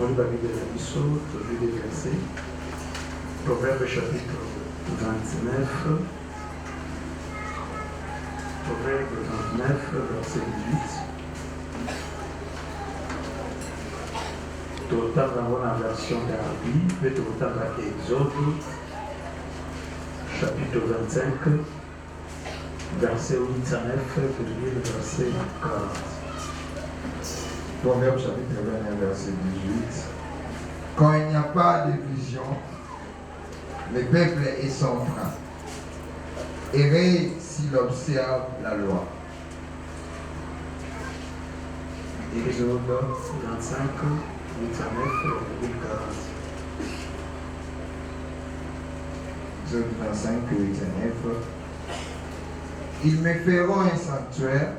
Tomoni ba Bible na biso, tozu des versets. Proverbe chapitre 29. Proverbe 29, verset 18. Totanga la version d'Arabie, puis totanga Exode, chapitre 25, verset 8 à 9, puis le verset 40. Proverbe chapitre 21, verset 18. Quand il n'y a pas de vision, le peuple est sans frein. Errez s'il observe la loi. Exode 25, 8 à 9, et 40. Exode 25, 8 à 9. Ils me feront un sanctuaire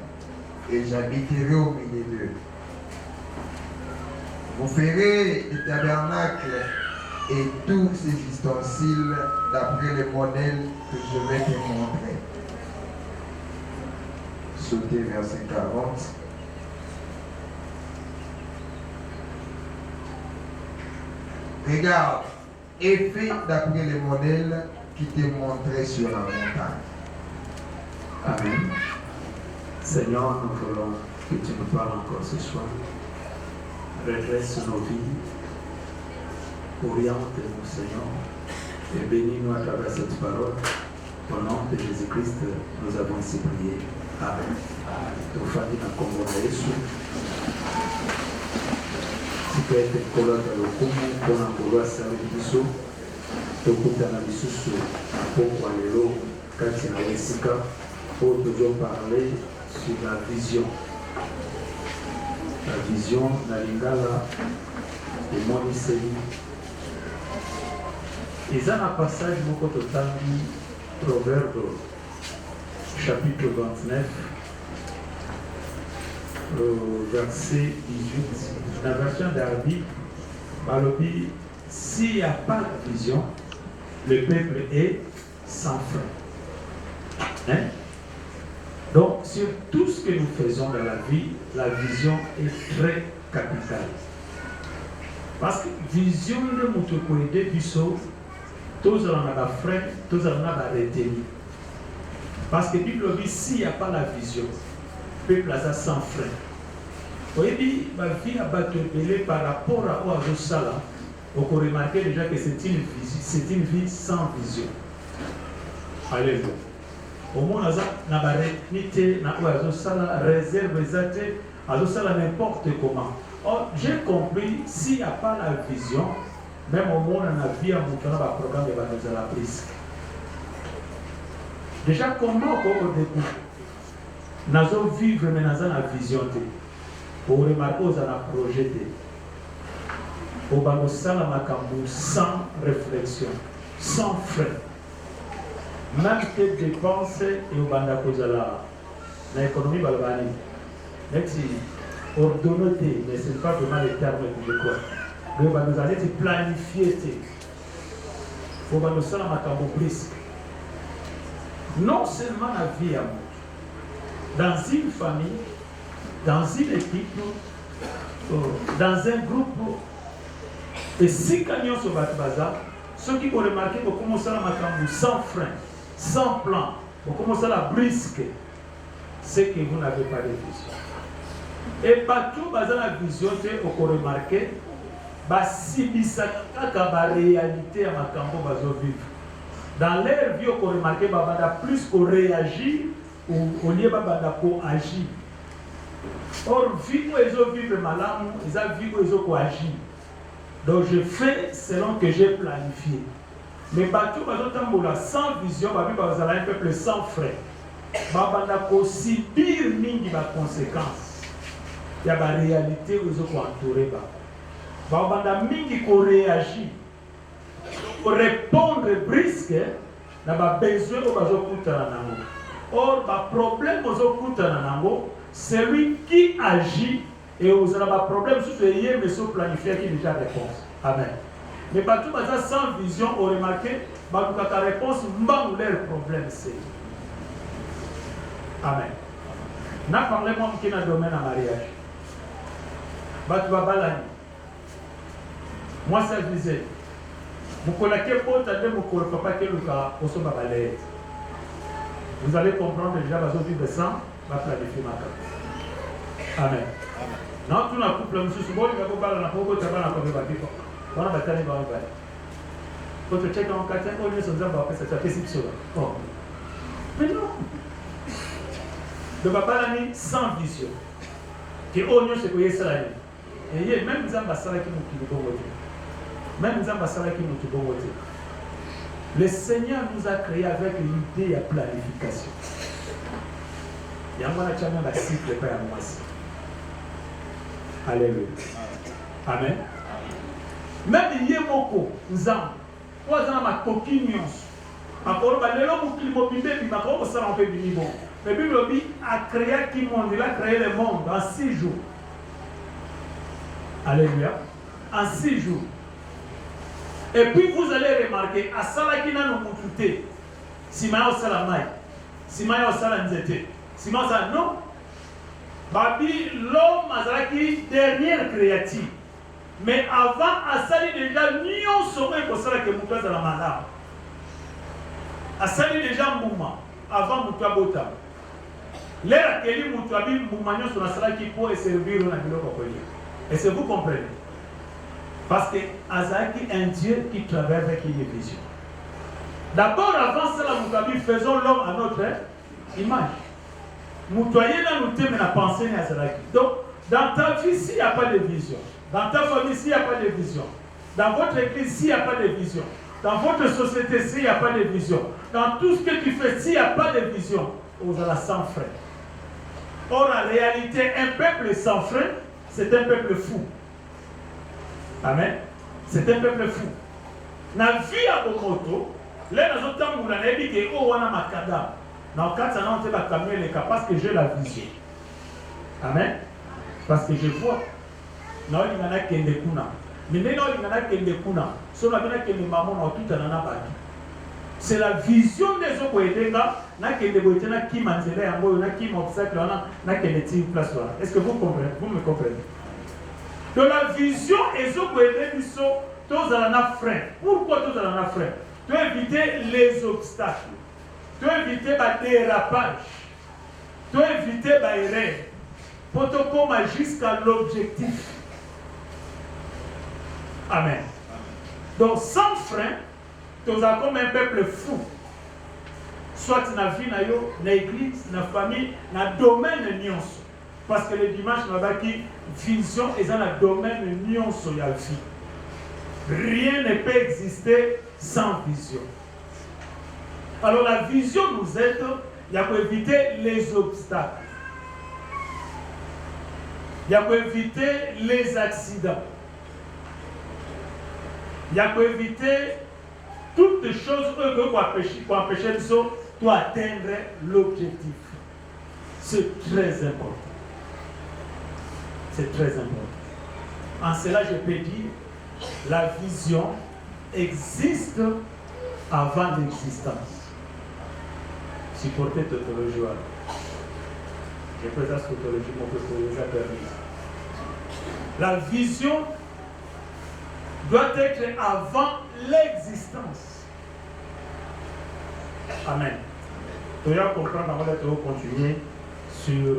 et j'habiterai au milieu d'eux. Vous ferez le tabernacle et tous ses ustensiles d'après le modèle que je vais te montrer. Sautez verset 40. Regarde, et fais d'après le modèle qui t'est montré sur la montagne. Amen. Seigneur, nous voulons que tu nous parles encore ce soir. Redresse nos vies. Oriente-nous, Seigneur, et bénis-nous à travers cette parole. Au nom de Jésus-Christ, nous avons ainsi prié. Amen. Tufanye na kombo na Yesu. Sikete kolota lokumu mpona kolwasa biso. Tokutana lisusu pokwa lelo kati na esika pour toujours parler sur la vision. La vision na lingala et moniseli. Ils ont un passage beaucoup totangi, Proverbe chapitre 29, verset 18. La version d'Arabie, Balobi, s'il n'y a pas de vision, le peuple est sans frein. Hein? Donc, sur tout ce que nous faisons dans la vie, la vision est très capitale. Parce que vision de Moutokoïde Bisso, tous en ont frein, tous en ont retenu. Parce que la Bible dit s'il n'y a pas la vision, le peuple a sans frein. Vous voyez, ma vie a battu par rapport à Oazosala. On peut remarquer déjà que c'est une vie sans vision. Alléluia. Au moins, on a réunité, on a réserve, on a n'importe comment. Or, j'ai compris, s'il n'y a pas la vision, même au monde, on a vu un programme de la prise. Déjà, comment on découvre? Nous avons vivre, mais nous avons la vision. Pour remarquer, nous avons projeté. Pour nous sans réflexion, sans frein. Même tes dépenses et au banda kozala. L'économie balbani. Même si ordonné, mais ce n'est pas vraiment les termes que je crois. Mais nous allons planifier. Pour nous faire un plus. Non seulement la vie à moi, dans une famille, dans une équipe, dans un groupe, et si gagnons sur votre bazar, ceux qui vont remarquer que commencer à macambo sans frein, sans plan, vous commencez à la brusque, c'est que vous n'avez pas de vision. Et partout, dans la vision, vous remarquez, si la réalité à macambo bazo vivre. Dans leur vie, on remarque que plus qu'on réagit, au lieu de agir. Or, vie où ils ont vécu malade, ils ont vu où ils ont agi. Donc, je fais selon que j'ai planifié. Mais partout, sans vision, vous avez un peuple sans frais. Vous avez subir des conséquences. Il y a des réalités où ils ont entouré. Vous avez des réagir. Pour répondre brusque, il y a besoin de or, le problème c'est lui qui agit et vous avez un problème sur le yé, mais sur planifié qui déjà réponse. Amen. Mais partout sans vision, on remarque que la réponse manque leur problème. Amen. N'a parlé moi qui n'a domaine à mariage. Batu babalani. Moi, ça je disais. Vous allez comprendre déjà, parce que vivre sans, va planifier ma carte. Amen. Non, tout le couple, monsieur Soubol, il va vous parler, on a pas beaucoup de travail, on a pas de on a bataille, on va en faire. Quand tu checkes en 4 ans, on est sur ça, on va faire ça, c'est ça. Mais non. Le papa l'a mis sans vision. Que on se connaît ça l'année. Et même les ambassadeurs qui nous votent. Même les ambassadeurs qui nous votent. Le Seigneur nous a créés avec l'idée de planification. Il y a un channel la cycle pas à moi. Alléluia. Amen. Même il y a beaucoup d'enfants. Quoi dans ma coquille encore le l'homme qui m'a bimé puis ma grosse ça en fait du niveau. Mais Bible dit a créé qui monde, il a créé le monde en 6 jours. Alléluia. En 6 jours. Et puis vous allez remarquer, à Salakina nous moutouté, si ma au salamai, si ma au salanzete, si ma ça non. Babi l'homme azalaki dernière créature. Mais avant Asali déjà nion saurait pour ça que moutou za la madame. Asali déjà mouma avant moutou bota. L'air que moutou abi moumagnon sur la salle qui peut servir na biloko kolia. Est-ce que vous comprenez? Parce que Azaki est un Dieu qui travaille avec une vision. D'abord, avant cela, nous faisons l'homme à notre image. Nous nous la pensée à Azaki. Donc, dans ta vie, s'il n'y a pas de vision, dans ta famille, s'il n'y a pas de vision, dans votre église, s'il n'y a pas de vision, dans votre société, s'il n'y a pas de vision, dans tout ce que tu fais, s'il n'y a pas de vision, vous allez sans frein. Or, en réalité, un peuple sans frein, c'est un peuple fou. Amen. C'est un peuple fou. Na vie à Bomoto, là, nous avons dit que oh, on a ma cadavre. Dans le cas de ça, on va calmer les cas parce que j'ai la vision. Amen. Parce que je vois. Non, il y en a qui ont des kuna. Mais non, il y en a qui ont des kuna. Si on a bien que les mamans ont tout en a battu. C'est la vision des autres qui est là. Qui est qui mangelait en haut, qui m'obstacle, qui est une place là. Est-ce que vous comprenez? Vous me comprenez? De la vision, et ce que nous sommes, tous à la frein. Pourquoi tous à la frein? Tu éviter les obstacles. Tu éviter les dérapages. Tu éviter les erreurs. Pour te commander jusqu'à l'objectif. Amen. Donc, sans frein, tu as comme un peuple fou. Soit dans la vie, dans l'église, dans la famille, dans le domaine de nuance. Parce que le dimanche, nous avons dit vision est dans le domaine de nuance de la vie. Rien ne peut exister sans vision. Alors la vision nous aide à éviter les obstacles. Il y a éviter les accidents. Il y a éviter toutes les choses qui peuvent empêcher nous d'atteindre l'objectif. C'est très important. C'est très important. En cela, je peux dire, la vision existe avant l'existence. Supporter tautologie. Je présente cette tautologie, mon professeur les a permis. La vision doit être avant l'existence. Amen. Tu vas comprendre, on va continuer sur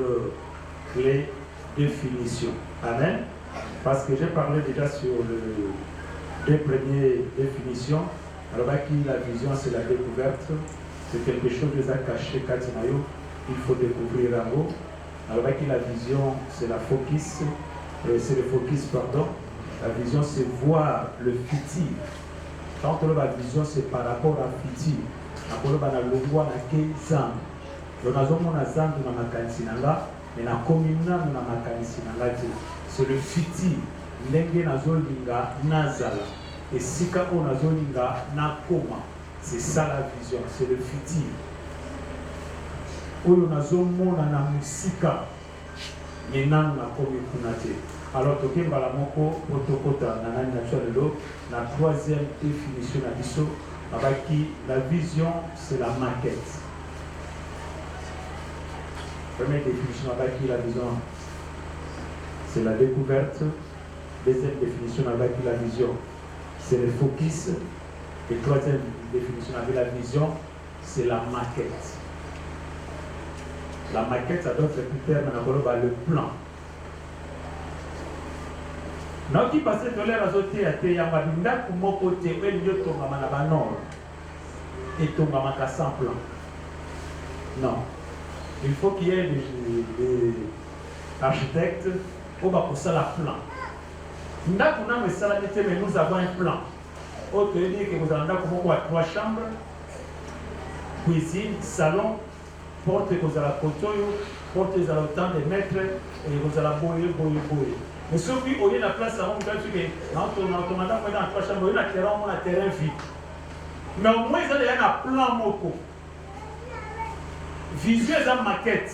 les définition. Amen. Parce que j'ai parlé déjà sur les premières définitions. Alors, la vision, c'est la découverte. C'est quelque chose qui est caché, Katinayo. Il faut découvrir en haut. Alors, la vision, c'est la focus. C'est le focus, pardon. La vision, c'est voir le futur. Quand on a la vision, c'est par rapport à futur. Quand on a le voix, on a 15 ans. Donc, on a 15 ans, on a 15 ans. Mais la commune c'est le futur. Ndenge nazolinga nazala. Et sika o nazolinga nakoma. C'est ça la vision, c'est le futur. Oyo nazomona na musika. Mais nan nakomi kunate. Alors tokemba la moko otokota na nani naturelo la troisième définition na biso abaki la vision c'est la maquette. Première définition avec qui la vision, c'est la découverte. Deuxième définition avec qui la vision, c'est le focus. Et troisième définition avec la vision, c'est la maquette. La maquette, ça donne ce terme, le plan. Non, qui passe de l'air à sauter à Teyamabinda, pour mon côté, où il y a ton nord et ton sans plan. Non. Il faut qu'il y ait des architectes pour ça la plan. Mais nous avons un plan. Autre dit que vous avez 3 chambres, cuisine, salon, porte que vous avez porte que vous avez autant de mètres et vous avez boyer. Mais ceux qui ont la place à on dans 3 chambres, il y a un terrain vide. Mais au moins, il y a un plan moko. Visuel et maquette.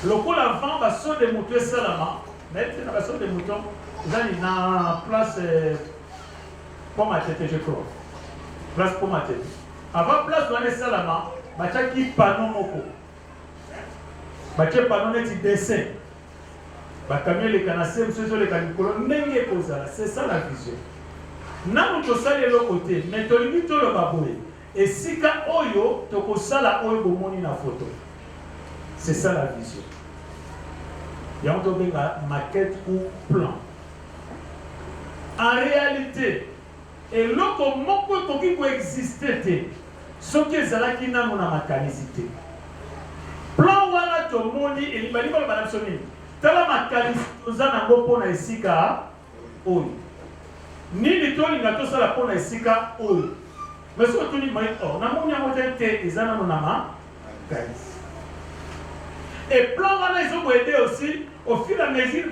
Le coup l'avant va se démontrer seulement. Mais il va se démontrer. Vous avez une place pour ma tête, je crois. Place pour ma tête. Avant place pour aller seulement, il y a qui panneau moko. Il y a panneau de dessin. Les canasses, les canicoles, c'est ça la vision. Nous avons le côté, mais nous avons le baboué. Et si oyo, tu as la oyo bomoni na photo. C'est ça la vision. Il y a une maquette ou plan. En réalité, et l'autre mot qui peut exister, ce qui est là qui n'a pas de mécanicité. Plan wana to moni et libali ba banapsoni. Tala mécanicité ozana ngopo na esika oyo. Nini to linga to sala pona esika oyo. Mais surtout, il m'a dit, oh, on a monté les anonymes. Et plan, ils ont aidé aussi, au fil et à mesure,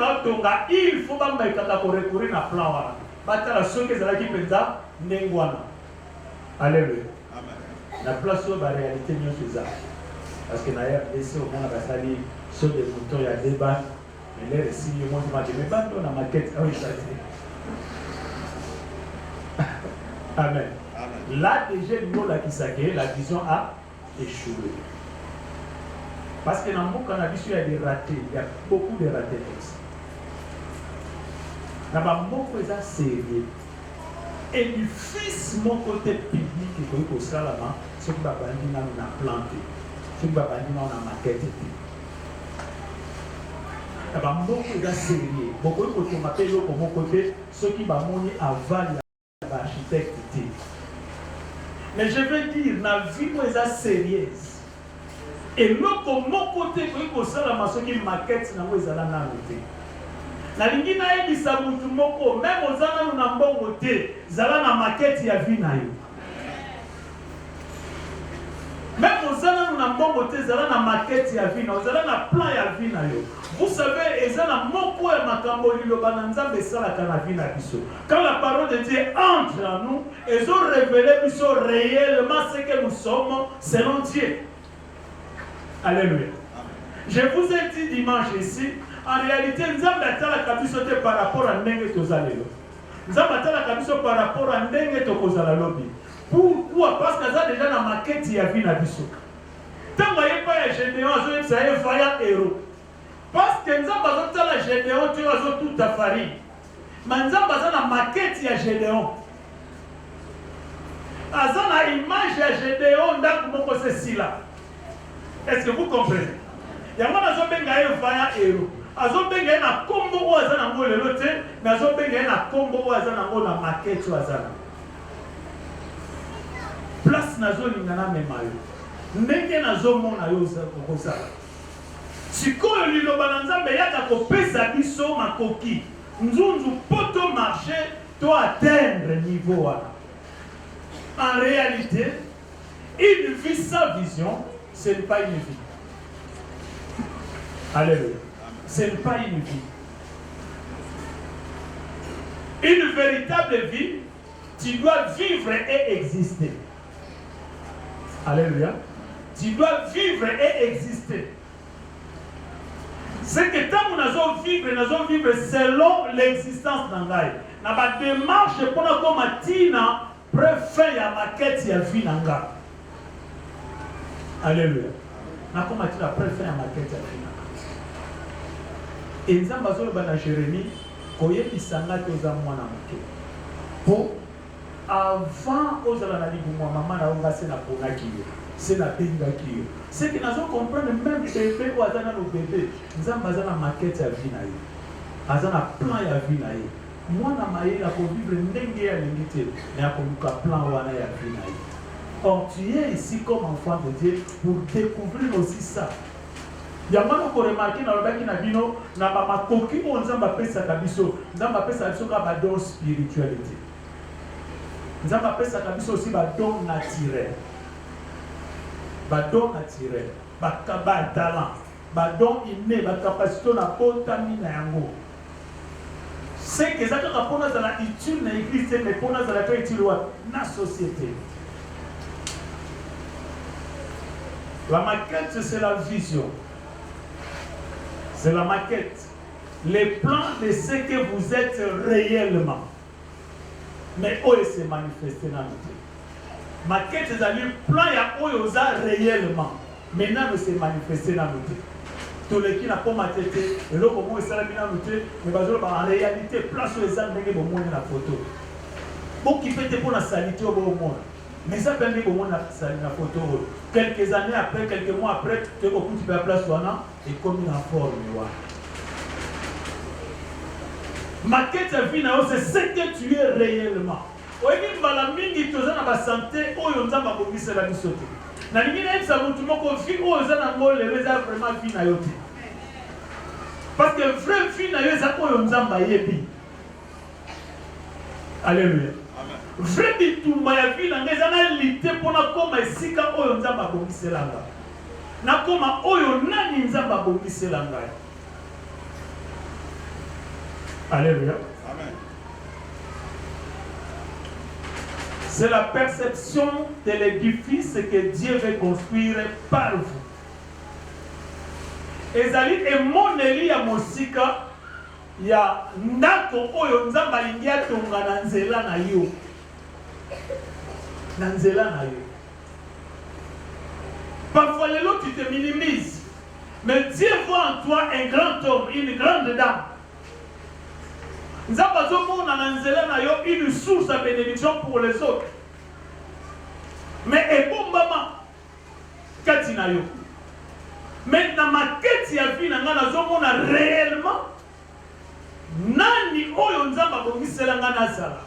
il faut pas recourir à plan. Batala ceux qui sont là qui pensent, Nengwana. Alléluia. La place où la réalité est faisable. Parce que d'ailleurs, ici au monde, sur des moutons, il y a des bandes. Mais là, ici, il y a des bandes, on a ma maquette. Ah oui, ça c'est. Amen. Là, déjà, la vision a échoué. Parce que dans mon cannabis, il y a des ratés. Il y a beaucoup de ratés comme ça. Là-bas, mon côté sérieux. Et du fils, mon côté public, qui est au Salama, ce que Babandi a planté. Ce que Babandi a maquetté. Là-bas, mon côté sérieux. Beaucoup de côté, m'appelle pour mon côté, ceux qui m'ont mis avant l'architecte. Mais je veux dire, la vie est sérieuse. Et l'autre, mon côté, que ça, la maçon qui maquette, c'est la narité. La ligne n'a dit ça, même aux gens qui ont bon côté, zala na maquette, il y a vie na yo. Même aux gens qui ont bon côté, zala na maquette, il y a vie na yo. Zala na plan, il y a vie na yo. Vous savez, ils ont mon point de Makamboli, le bananza, mais ça, la canavie na biso. Quand la parole de Dieu entre en nous, ils ont révélé biso réellement ce que nous sommes selon Dieu. Alléluia. Je vous ai dit dimanche ici, en réalité, nous avons la kabiso par rapport à Nenge Tozalelo. Nous avons la kabiso par rapport à Nenge Tokozalalobi. Pourquoi? Parce que ça déjà dans la maquette, il y a vu la biso. Tant que vous n'avez pas un généon, vous avez un vaillant héros. Parce que nous avons la Gédéon, tu as tout à farine. Mais nous avons la maquette, il y a Gédéon. Nous avons l'image de Gédéon, donc c'est ceci-là. Est-ce que vous comprenez? Il y a un vaillant héros. Azo benga na kombo o azana ngo lelo te, mais azo benga na kombo o azana ngo na maquette o azana. Place nazo lingana memayo. Ndenge nazo mona yo kozala. Sikoyo liloba na Nzambe yaka kopesa biso makoki. Nzunzu poto marcher to atteindre niveau wana. En réalité, une vie sans vision, ce n'est pas une vie. Alléluia. Ce n'est pas une vie. Une véritable vie, tu dois vivre et exister. Alléluia. Tu dois vivre et exister. C'est que tant que nous allons vivre selon l'existence d'Angaï. Dans la démarche pour nous comme Tina, préfère la maquette ya vie d'Angaï. Alléluia. Nous comme Tina préfère la maquette ya vie d'Angaï. Et nous avons besoin de Jérémie, koyebisanga te oza mwana moke po avant ozala na libumwa mama na onga se naponaki yo se nabengaki yo seki nazo comprendre même bébé oyo aza nano bébé nzambe aza na makete ya vie na ye aza na plan ya vie na ye mwana mayele akovivre ndenge alingi te me akoluka plan wana ya vie na ye. Or tu es ici comme enfant de Dieu pour découvrir aussi ça. Yamano ko remarquer na lobaki na bino na makoki o nzamba pesa kabiso nzamba pesa biso ka ba don spiritualité. Nzamba pesa kabiso aussi ba don naturel. Ba don naturel, ba talent, ba don inné, ba capacité na potami na yango. C'est que ça ka pona za la utile na église mais pona za la ka utile wa na société. La maquette c'est la vision. C'est la maquette. Les plans de ce que vous êtes réellement. Mais où est-ce manifesté dans notre vie? Maquette, c'est-à-dire plan ya oyoza réellement. Maintenant, c'est manifesté dans notre vie. Tout le qui n'a pas ma tête, et là, comment est-ce que dans notre vie? Mais en réalité, place où les gens n'ont pas la photo. Pour qui peut te pour la salité au monde. Mais ça peut être au la photo. Quelques années après, quelques mois après, tu peux la place et comme une forme. Maquette de vie, c'est ce que tu es réellement. Oui, la mingi tu as la santé, oh on a pas compris c'est la mission. Na limite ça vous tout le monde vie oh on a ngol les réserves vraiment vie na yote. Parce que vrai vie na yote ça oh on a ba yebi. Alléluia. Vrai bitumba ya vie na ngeza na lité pona koma esika oyo nzamba bongiselanga. Na koma oyo nani nzamba bongiselanga. Alléluia. Amen. C'est la perception de l'édifice que Dieu veut construire par vous. Ezali emoneli ya mosika ya ndako oyo nzamba lingia tonga na nzela na yo. Parfois, les autres, tu te minimises. Mais Dieu voit en toi un grand homme, une grande dame. Nous avons une source de bénédiction pour les autres. Mais et bon maman, katina yo. Mais dans ma quête ya vie, nous avons réellement nani oyo nzamba bongisela ngana sala.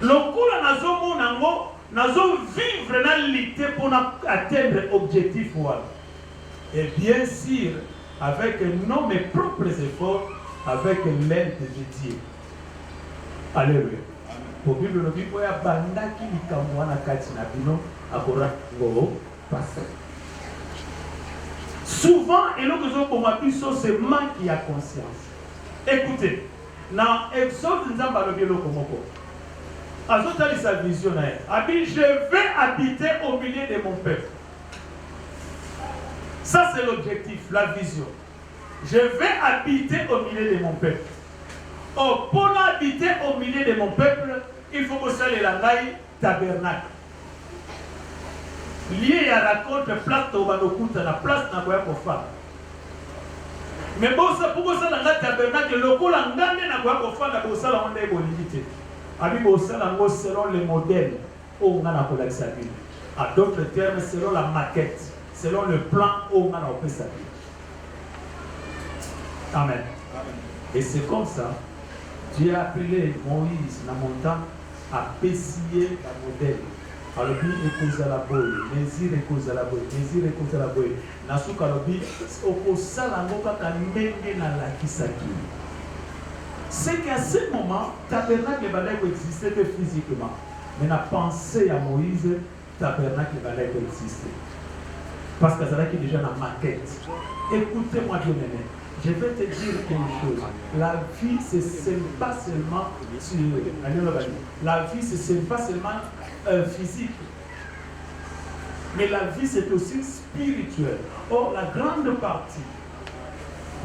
Lokola nazo nango nazo vivre na lutte pour atteindre objectif wala. Et bien sûr avec nos mes propres efforts avec l'aide de Dieu. Alléluia. Pour Bible no bibo ya bandaki likambo wana kati na bino akora ngo passer. Souvent et l'autre chose pour ma biso c'est manque ya conscience. Écoutez, dans Exode nzamba lo bielo komoko. Azotali sa vision na ye. Je vais habiter au milieu de mon peuple. Ça c'est l'objectif, la vision. Je vais habiter au milieu de mon peuple. Oh, pour habiter au milieu de mon peuple, il faut que ça le langaille tabernacle. Lié à raconte place au banokuta, la place n'a pas pour faire. Mais bon, ça pour ça langaille tabernacle, le coup l'angane n'a pas pour faire la bossa la onde bonité. Abi bossa la selon les modèles où on a la Bible. À d'autres termes, selon la maquette, selon le plan où on a la Bible. Amen. Et c'est comme ça, Dieu a appelé Moïse dans la montagne à pessier la modèle. Alors, il est à la boue, Nézir est à la boue, Nézir est à la boue. Nasuka lobi, au Salamoka Kamenge na la Kisaki. C'est qu'à ce moment, tabernacle existait physiquement. Mais la pensée à Moïse, tabernacle existait. Parce que ça qui est déjà dans ma maquette. Écoutez-moi, bien-aimé. Je vais te dire quelque chose. La vie, c'est pas seulement sur la vie, c'est pas seulement physique. Mais la vie, c'est aussi spirituel. Or, la grande partie,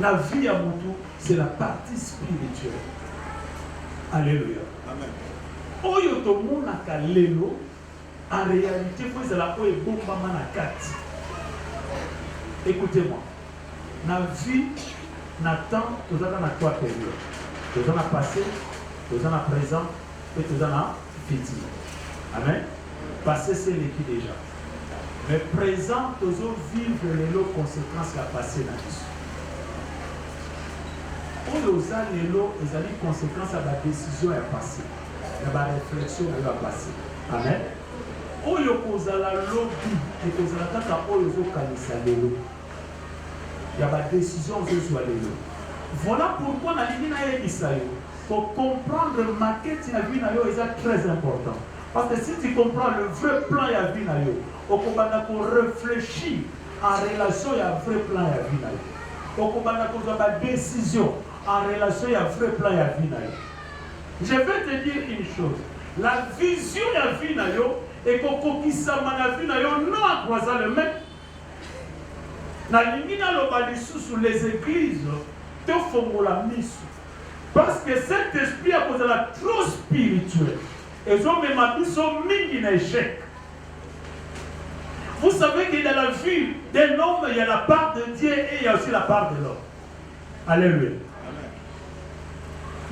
la vie à Moutou, c'est la partie spirituelle. Alléluia. Amen. Oyo to monaka lelo, en réalité, faut que la oyo bomba manakati. Écoutez-moi. La vie n'attend que dans la trois périodes. Tous en a passé, tous en a présent, et tous en a futur. Amen. Passé, c'est l'équipe déjà. Mais présent, tous vivre les conséquences la passé dans l'issue. Oyo za lelo ezali conséquence à la décision ya passé, à la réflexion ya passé. Amen. Oyo kozala lobi et kozala kaka oyo zokanisa lelo. Ya ba décision zozwa lelo. Voilà pourquoi na lingi na yebisa yo. Pour comprendre maquette ya vie na yo est très important. Parce que si tu comprends le vrai plan ya vie na yo, okobanda ko réfléchir en relation ya vrai plan ya vie na yo. Okobanda ko za ba décision en relation à un vrai plan à vie. Je vais te dire une chose. La vision à vie et qu'on sa la vie non à croiser le même. Na limina lo sous les églises, te font la mise. Parce que cet esprit a causé la trop spirituelle. Et ont même appris son mini échec. Vous savez que dans la vie d'un homme, il y a la part de Dieu et il y a aussi la part de l'homme. Alléluia.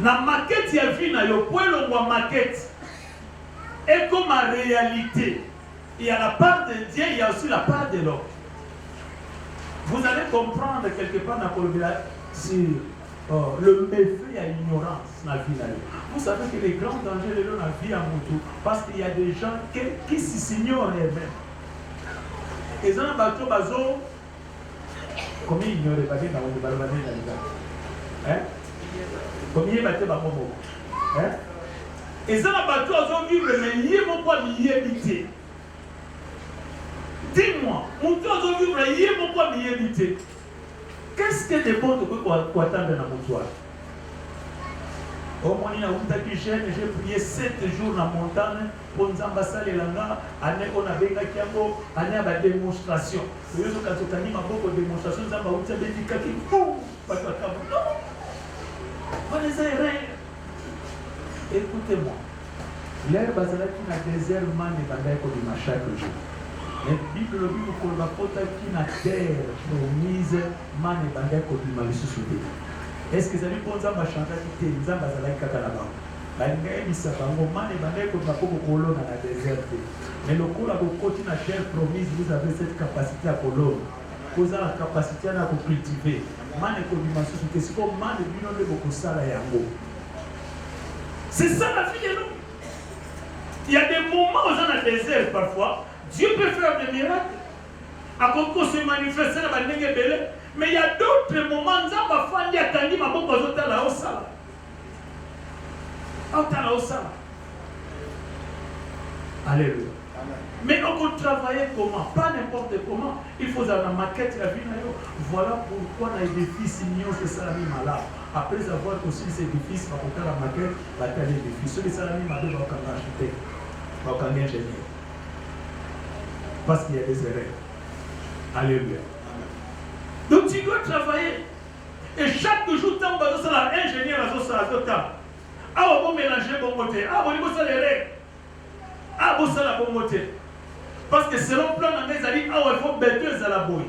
La maquette ya vie na yo pour le maquette et comme en réalité il y a la part de Dieu, il y a aussi la part de l'homme. Vous allez comprendre quelque part dans le méfait à l'ignorance dans la vie na yo. Vous savez que les grands dangers de la vie à Moutou parce qu'il y a des gens qui s'ignorent eux-mêmes. Et ça n'a bazo comment ignorer pas bien dans le balbane là. Hein? Comme il y a des gens et ça n'a pas tout à vivre, mais il y a mon poids, il y a habité. Dis-moi, mon toit à vivre, il y a mon poids, il y a habité. Qu'est-ce que des bons pour attendre dans mon toit? Au moins, j'ai prié 7 jours dans la montagne pour nous ambassadeurs et là, on a bien kiambo, on a une démonstration. Nous avons beaucoup de démonstrations, nous avons une démonstration. Écoutez-moi, l'herbe qui n'a désert man et bandai comme chaque jour. La Bible dit que la côte qui n'a terre promise man et bandai comme malissouté. Est-ce que vous avez pensé à ma chanter qui était en bazala katalaba? Bandai misabango man et bandai comme la coco colonne dans la désert. Mais le coup la côte n'a terre promise, vous avez cette capacité à colonne. Vous avez la capacité à cultiver. C'est ça la vie de nous. Il y a des moments où on a des désert parfois. Dieu peut faire des miracles. À Coco se manifester dans la Belle. Mais il y a d'autres moments où on va faire des attendu ma bonne chose à la Osala. Alléluia. Mais on peut travailler comment? Pas n'importe comment. Il faut avoir la maquette la vie. Voilà pourquoi on a des fils mignons, c'est ça la vie malade. Après avoir aussi ces défis, on va faire la maquette, on va faire les défis. Ceux qui sont la vie malade, on va faire l'architecte, on va faire l'ingénieur. Parce qu'il y a des erreurs. Alléluia. Donc tu dois travailler. Et chaque jour, tu as un ingénieur à ce temps. Ah, on va mélanger bon côté. Ah, on va faire les règles. Ah, on va faire la bonne côté. Parce que selon le plan, on il faut bêter à la boue.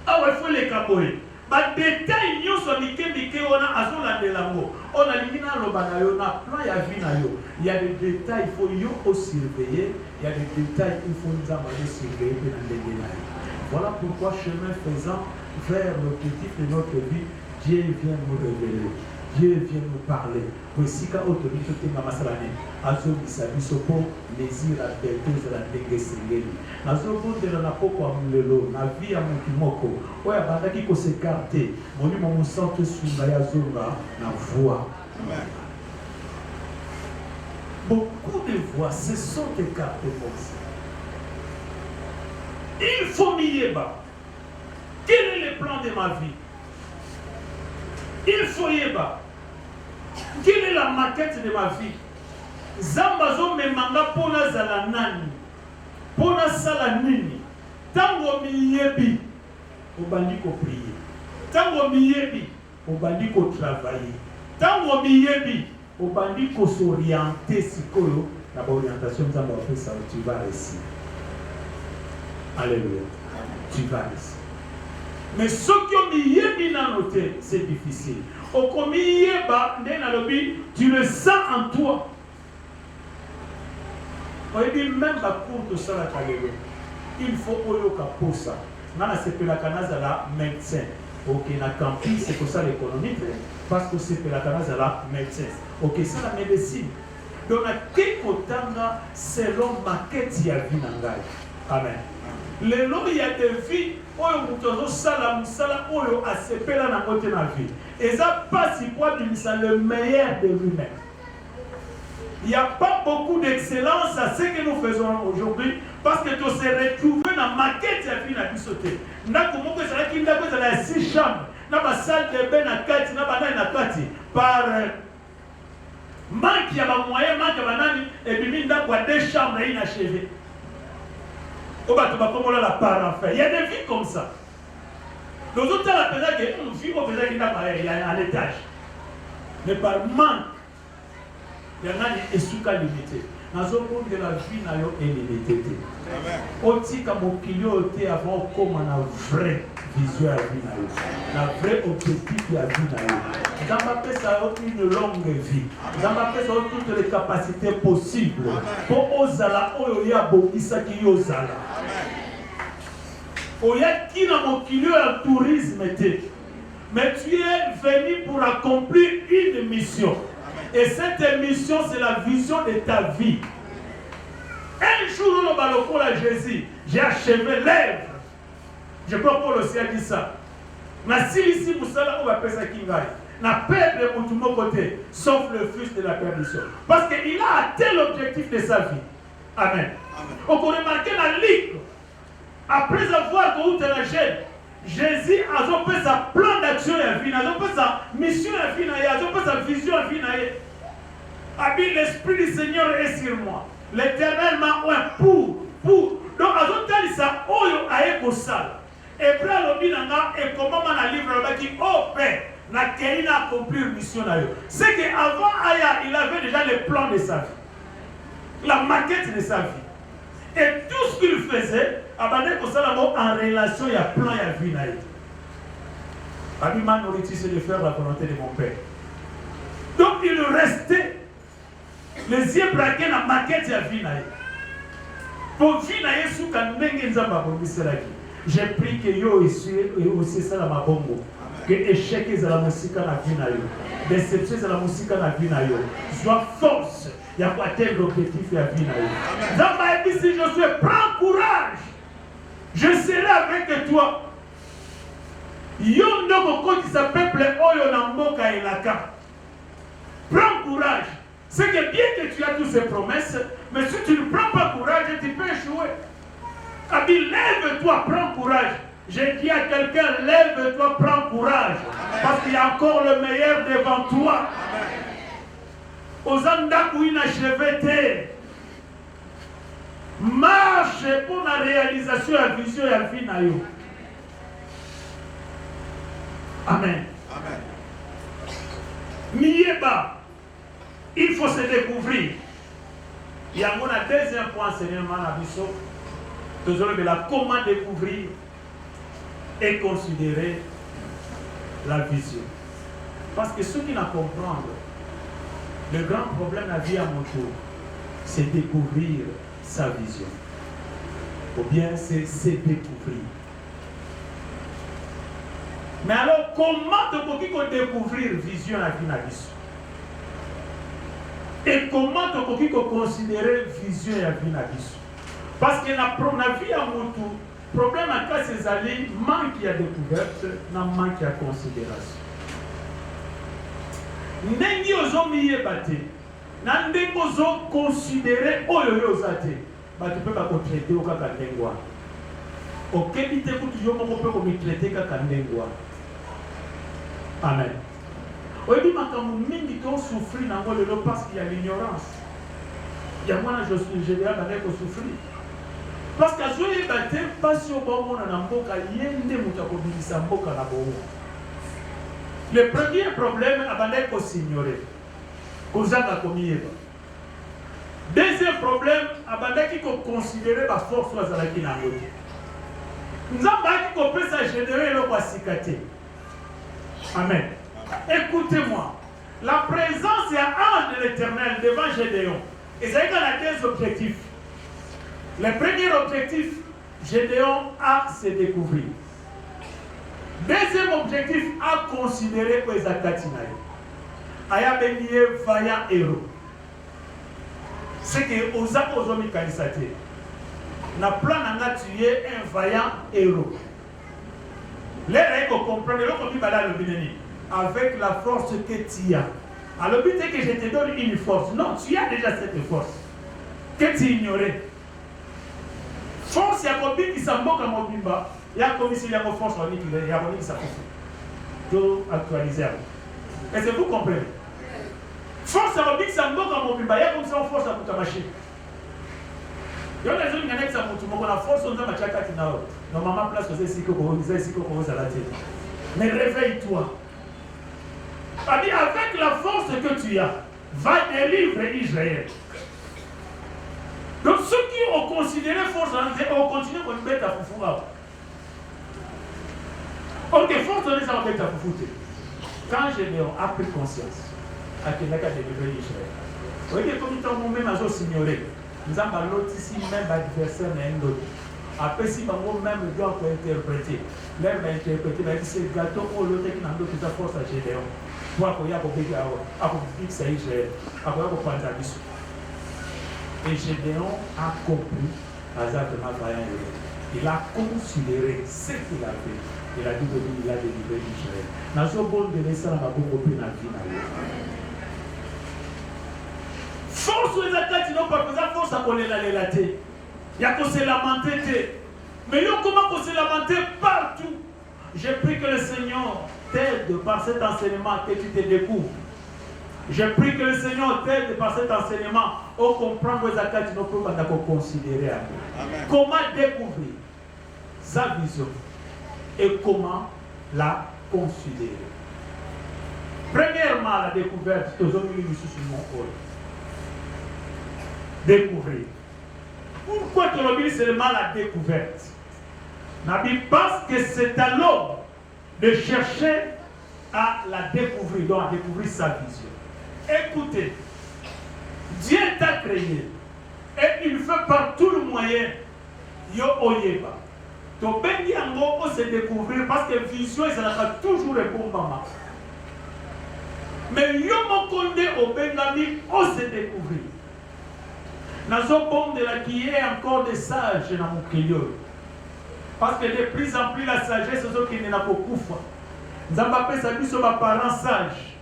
Ah, il faut les caboyer. Les détails, nous sommes on a azona de l'amour. On a l'imina l'obanayo, on a plein de vie. Il y a des détails, il faut surveiller. Il y a des détails, il faut nous avoir surveiller dans les détails. Voilà pourquoi, chemin faisant vers l'objectif de notre vie, Dieu vient nous révéler. Dieu vient nous parler. Voici quand autorité de Masalane, Azo Bisabisopo, Nézir, la Belto, la Dengue Nazo de la Poko Amulelo, la vie à Mokimoko, ou à Badaki ko s'écarter, mon nom mon centre sous la Yazonga, la voix. Beaucoup de voix se sont écartées pour ça. Il faut m'y bas. Quel est le plan de ma vie? Il faut y bas. Quelle est la maquette de ma vie? Zambazo me manga pona zalanani. Pona salanini. Tango miyebi. Obandi ko prier. Tango miyebi. Obandi ko travailler. Tango miyebi. Obandi ko s'orienter sikoyo. La orientation nous avons fait ça. Tu vas réussir. Alléluia. Tu vas réussir. Mais ce qui ont mis dans nos côté, c'est difficile. Au commis, tu le sens en toi. On dit même la cour de ça, il faut que ça. C'est la canase à la médecin. Ok, la campus, c'est pour ça l'économie, parce que c'est la canase à la médecin. Ok, c'est la médecine. Donc, selon ma quête, il y a vie dans la vie. Amen. Les lots, il y a des vies, où il et ça passe, c'est le meilleur de lui-même. Il n'y a pas beaucoup d'excellence à ce que nous faisons aujourd'hui parce que tu se retrouves dans la maquette de la vie de sauter. Nous avons 6 chambres, nous avons une salle de bain à 4, nous avons par manque de moyens, manque de banani, et puis nous avons 2 chambres inachevées. Il y a des vies comme ça. Nous autres, la personne qui est une vie, on faisait qu'il y a un étage. Mais par manque, il y en a des essoukas limités. Dans le monde de la vie, il y a limitée. Aussi, comme au pilier, il y a une vraie vision à la vie. La vraie objectif de la vie. Nous avons ça une longue vie. Nous avons ça toutes les capacités possibles. Pour Ozala, il y a beaucoup qui Ozala. Il y a qui dans mon pilier à tourisme. Mais tu es venu pour accomplir une mission. Et cette mission, c'est la vision de ta vie. Un jour, au balcon à Jésus, j'ai achevé l'œuvre. Je crois que Paul aussi a dit ça. Mais si ici, pour cela, on va appeler ça Kingai. N'a perdre pour tout mon côté, sauf le fils de la perdition. Parce qu'il a atteint l'objectif de sa vie. Amen. On peut remarquer la ligue. Après avoir goûté la chaîne, Jésus a fait sa plan d'action à vie, a fait sa mission à vie, a fait sa vision à vie. L'Esprit du Seigneur est sur moi. L'Éternel m'a oint pour. Donc, a fait ça, a éco sale. Et puis, et comment on livre là qui, oh Père, n'a qu'à accomplir mission. C'est qu'avant, il avait déjà le plan de sa vie, la maquette de sa vie. Et tout ce qu'il faisait, en relation, il y a plan, il y a vie. Ma nourriture, c'est de faire la volonté de mon Père. Donc il restait les yeux braqués dans la maquette de la vie. Pour vie, j'ai pris que yo aussi ça dans ma bongo. Que échec est dans la musique dans la vie. Déception est dans la musique dans la vie. Sois force. Il y a quoi tel objectif de la vie. Dans ma vie, si je suis, prends courage. Je serai avec toi. Yondo moko qui s'appelle Oyo Namboka et Laka. Prends courage. C'est que bien que tu as toutes ces promesses, mais si tu ne prends pas courage, tu peux échouer. Abi, lève-toi, prends courage. J'ai dit à quelqu'un, lève-toi, prends courage. Parce qu'il y a encore le meilleur devant toi. Aux andakou inachevé. Marche pour la réalisation de la vision et la vie. Amen. Nieba, il faut se découvrir. Il y a un deuxième point, Seigneur Manabiso. Comment découvrir et considérer la vision. Parce que ceux qui la comprennent, le grand problème de la vie à mon tour, c'est découvrir sa vision. Ou bien c'est se découvrir. Mais alors, comment tu peux découvrir vision à la vie? Et comment tu peux considérer vision à la vie? Parce que la vie à mon tour, le problème à quoi c'est allé, manque à découverte, n'a manque à considération. Nengi ozo miye bate, nandeng ozo considérer oyo ozate, bah tu peux pas traiter au kaka ndengwa. Auquel il te coûte yo moko peut comme traiter kaka ndengwa. Amen. Oyebi makambo mingi to souffrir nango lelo parce qu'il y a l'ignorance. Il y a moi je vais avec souffrir. Parce que je vais battre pas sur bon na mboka yende mutakobilisa mboka na bongo. Le premier problème abandonner ko s'ignorer. Kozanga komieba. Deuxième problème abandonner qui ko considérer ba force za la kinango. Nzamba qui ko pesa générer le kwa sikate. Amen. Écoutez-moi. La présence et l'ange de l'Éternel devant Gédéon. Et ça a deux objectifs. Le premier objectif, Gédéon a se découvrir. Deuxième objectif, à considérer que les Akatinaï. Aya bénier vaillant héros. C'est que aux apôtres Kalisate. Na plan n'a tué un vaillant héros. Les règles comprennent avec la force que tu as. Alors, le but est que je te donne une force. Non, tu as déjà cette force. Que tu ignorais. Force, il y a un qui s'en moque à mon bimba. Il y a comme s'il y a une force, il y a un qui s'en fout. Je actualiser. Est-ce que vous comprenez? Force, il y a un qui s'en moque à mon bimba. Il y a comme ça une force à toute machine. Il y a des gens qui ont dit que la force, on a ma tchakati na haut. Normalement, place que c'est ici que vous allez. Mais réveille-toi. Avec la force que tu as, va délivrer Israël. Donc ceux qui ont considéré force, ont continué à mettre à Foufoura. Ok, force de les mettre à Foufoute. Quand Gédéon a pris conscience, à qu'il n'a qu'à délivrer Israël. Vous voyez, comme il t'a même à s'ignorer. Nous avons l'autre ici, même adversaire, mais un autre. Après, si on même doit interpréter, l'air va interpréter, va dire c'est le gâteau ou l'autre qui n'a d'autre force à Gédéon. Pour qu'il y ait un fixe à Israël, pour qu'il y ait un bisu. Et Gédéon a compris, exactement, il a considéré ce qu'il a fait. Il a dit qu'il a délivré Israël. Dans ce bon de l'essai, on va beaucoup dans la vie. Force aux attaques, ils n'ont pas besoin de force à coller la lélaté. Il y a qu'on se lamenter. Mais nous, comment qu'on se lamenter partout? J'ai pris que le Seigneur t'aide par cet enseignement que tu te découvres. J'ai pris que le Seigneur t'aide par cet enseignement au comprendre les attaques, tu ne peux pas considérer. Amen. Comment découvrir sa vision et comment la considérer. Premièrement, la découverte, c'est aux découvrir. Pourquoi tu l'obéis seulement la découverte? Parce que c'est à l'homme de chercher à la découvrir, donc à découvrir sa vision. Écoutez, Dieu t'a créé et il fait par tout le moyen. Yo oyeba. Tu peux se découvrir parce que vision, ça n'a toujours un bon moment. Mais yo mokonde au bengami, on se découvrir. Nazo bon de la qui est encore des sages dans mon clio. Parce que de plus en plus la sagesse, c'est ce qui n'est pas beaucoup. Nous avons appelé ça biso ba parents sages.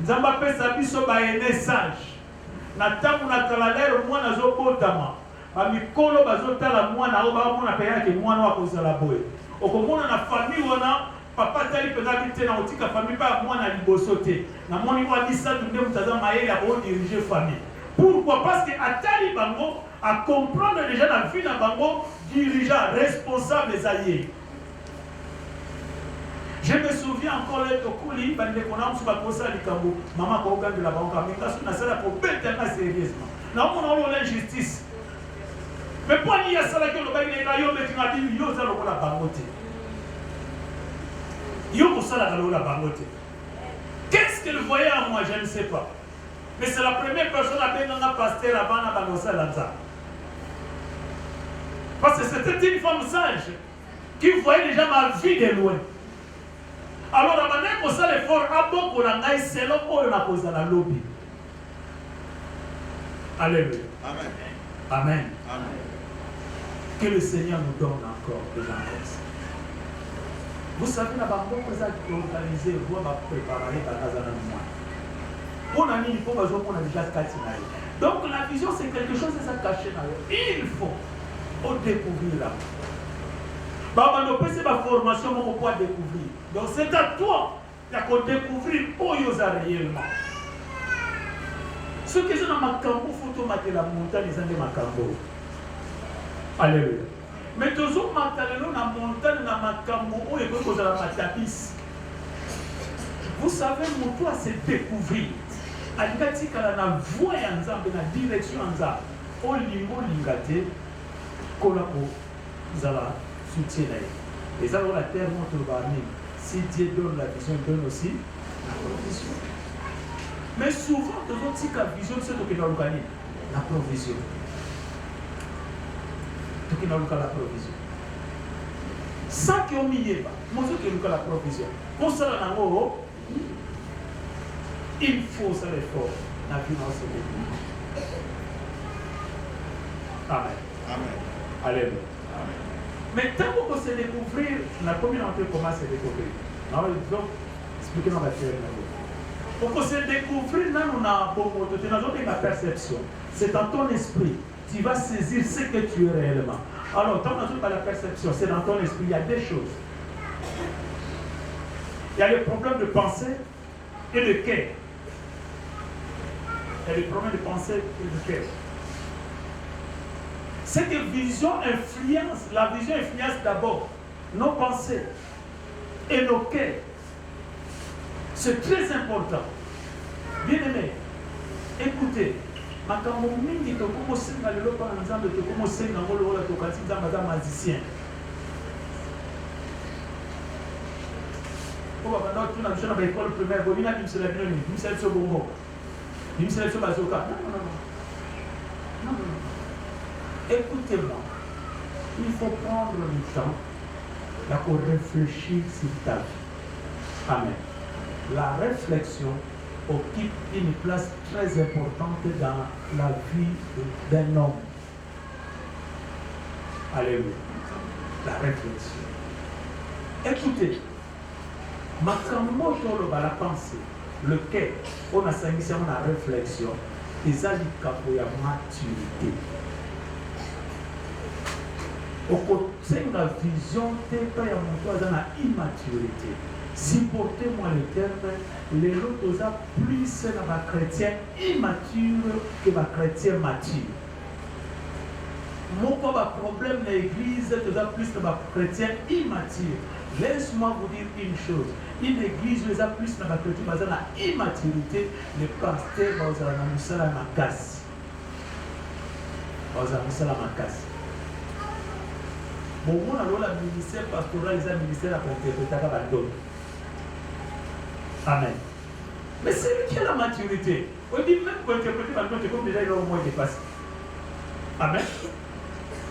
Nous avons appelé ça biso ba aîné sage. Natamu na talalero moi nazo botama. Ba mikolo bazotala moi na oba moi na paya ke moi na kozala boye. Okomona na famille wana papa tali pena bité na otika famille ba moi na libosote. Na moni wa bisa tunde mutazama maele ya diriger famille. Pourquoi? Parce que Atali Bango a comprendre déjà la vie de Bango, dirigeant, responsable des alliés. Je me souviens encore de Tokuli, maman Kogan de la banque, mais ça pour bêtement sérieusement. Là, on a l'injustice. Mais pour il y a ça là que le bail est là, il y a la bangote. Il y a ça là la bangote. Qu'est-ce qu'elle voyait en moi? Je ne sais pas. Mais c'est la première personne à bien dans pasteur avant à Banosa Lanza. Parce que c'était une femme sage qui voyait déjà ma vie de loin. Alors, la manière que ça l'effort a bon pour la naïs, c'est l'homme qui a posé la lobby. Alléluia. Amen. Amen. Amen. Que le Seigneur nous donne encore des gens comme ça. Vous savez, la banque vous a organisé, vous va préparer la casa dans le mois. On a mis il faut qu'on a déjà catinaï. Donc la vision c'est quelque chose de ça caché dans le. Il faut découvrir là. Bah c'est ma formation pour pouvoir découvrir. Donc c'est à toi de découvrir où ils ont réellement. Ceux qui sont dans ma cambo, il faut tomber la montagne, ils sont dans ma cambo. Alléluia. Mais toujours maintenant dans la montagne, dans ma cambo, où ils sont dans ma tapis. Vous savez, mon toit c'est découvrir. Alingati kala na voie ya nzambe na direction ya nzambe olingo lingate kola ko zala soutien na ye ezala la terre montre ba nini Si Dieu donne la vision, il donne aussi la provision. Mais souvent, dans notre vision, c'est ce que nous avons la provision. Tout qui n'a la provision. Sans qu'on y ait pas, moi je veux la provision. Pour ça, il faut ça l'effort. La vie dans ce monde. Amen. Amen. Alléluia. Mais tant qu'on se découvrir, la communauté commence à se découvrir. Alors, donc, expliquez dans la théorie. Pour qu'on se découvrir, nous avons la perception. C'est dans ton esprit. Tu vas saisir ce que tu es réellement. Alors, tant qu'on n'a pas la perception, c'est dans ton esprit. Il y a deux choses. Il y a le problème de pensée et de cœur. Il y a le problème de pensée et de cœur. C'est que vision influence, la vision influence d'abord nos pensées et nos cœurs. C'est très important. Bien aimé, écoutez, makambo mingi tokomosenga lelo pa nzambe tokomosenga ngolo wala tokati nzambe za magicien. Oba banda tuna bishona ba école primaire bobina bimsela bino ni bimsela so bongo. Bimsela so bazoka. Non. Écoutez-moi. Il faut prendre le temps pour réfléchir sur ta vie. Amen. La réflexion occupe une place très importante dans la vie d'un homme. Alléluia. La réflexion. Écoutez, la pensée, le cœur, on a sanctionné la réflexion, ils ont dit qu'il y a maturité. Au côté de la vision, tu n'es pas dans immaturité. Supportez-moi le terme, les autres ont plus de chrétiens immatures que de chrétiens matures. Mon problème de l'église, tu as plus de chrétiens immatures. Laisse-moi vous dire une chose. Une église, où il y a plus de chrétiens dans l'immaturité, les pasteurs vont à la casse. Bon, on a le ministère pastoral, les ministères à interpréter à la donne. Amen. Mais c'est lui qui a la maturité. On dit même pour interpréter la donne, c'est comme déjà il a au moins dépassé. Amen.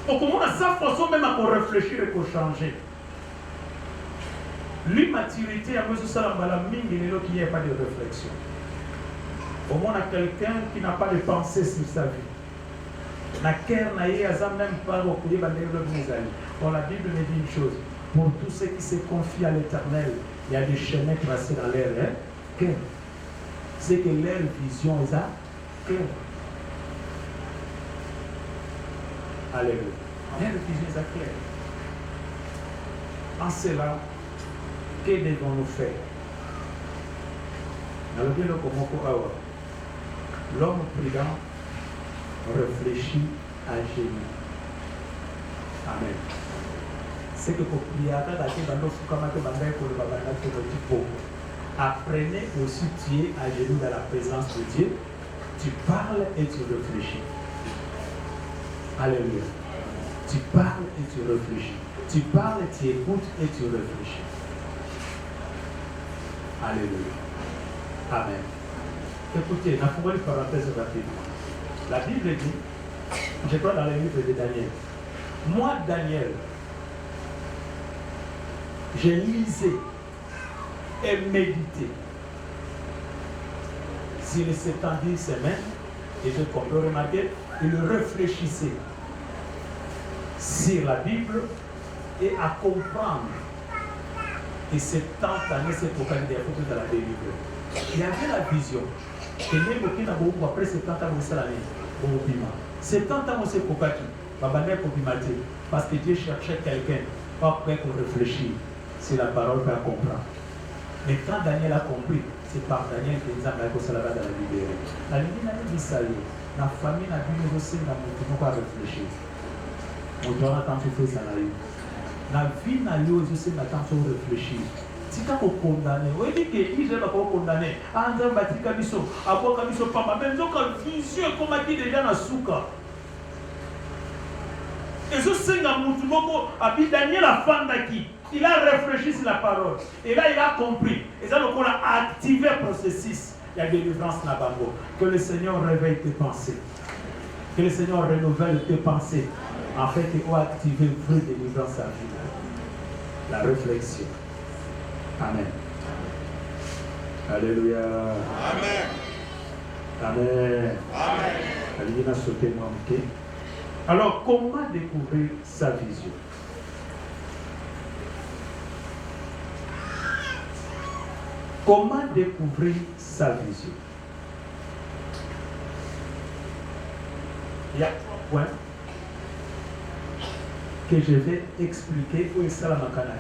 Donc on a sa façon même à réfléchir et pour changer. L'immaturité, à cause de ça, il n'y a pas de réflexion. Au moins, on a quelqu'un qui n'a pas de pensée sur sa vie. La Bible me dit une chose. Pour tous ceux qui se confient à l'Éternel, il y a des chemins tracés dans leur cœur. C'est que leur vision est à cœur. Alléluia. Leur vision est à cœur. En cela, que devons-nous faire? L'homme prudent réfléchit à genoux. Amen. C'est que pour prier, apprenez aussi tu es à genoux dans la présence de Dieu. Tu parles et tu réfléchis. Alléluia. Tu parles et tu réfléchis. Tu parles, tu écoutes et tu réfléchis. Alléluia. Amen. Écoutez, on va une parenthèse rapidement. La Bible dit, je crois dans le livre de Daniel, moi, Daniel, j'ai lisé et médité sur les 70 semaines, et je peux remarquer, il réfléchissait sur la Bible et à comprendre que 70 années, c'est pour qu'il y ait de la délivrer. Il y avait la vision. Et même après 70 ans, c'est l'année. 70 ans, c'est pour parce que Dieu cherchait quelqu'un, pas prêt pour réfléchir si la parole peut comprendre. Mais quand Daniel a compris, c'est par Daniel que nous avons fait la libérer. La libération dit ça, la famille n'a plus aussi pas réfléchir. On doit attendre que ça arrive. La vie n'a eu aussi attendre de réfléchir. Si tu as condamné, on dit que Israël va condamner. André Batika Biso, Aboka Biso Pama, même donc vision comme a dit déjà dans Souka. Et ce Senga Moutoumoko a dit Daniel a fandaki. il a réfléchi sur la parole. Et là, il a compris. Et ça, donc, on a activé le processus. Il y a délivrance là-bas. Que le Seigneur réveille tes pensées. Que le Seigneur renouvelle tes pensées. En fait, il va activer le fruit de délivrance à vie. La réflexion. Amen. Alléluia. Amen. Amen. Amen. Alors, comment découvrir sa vision? Comment découvrir sa vision? Il y a 3 points que je vais expliquer où est ça la makana.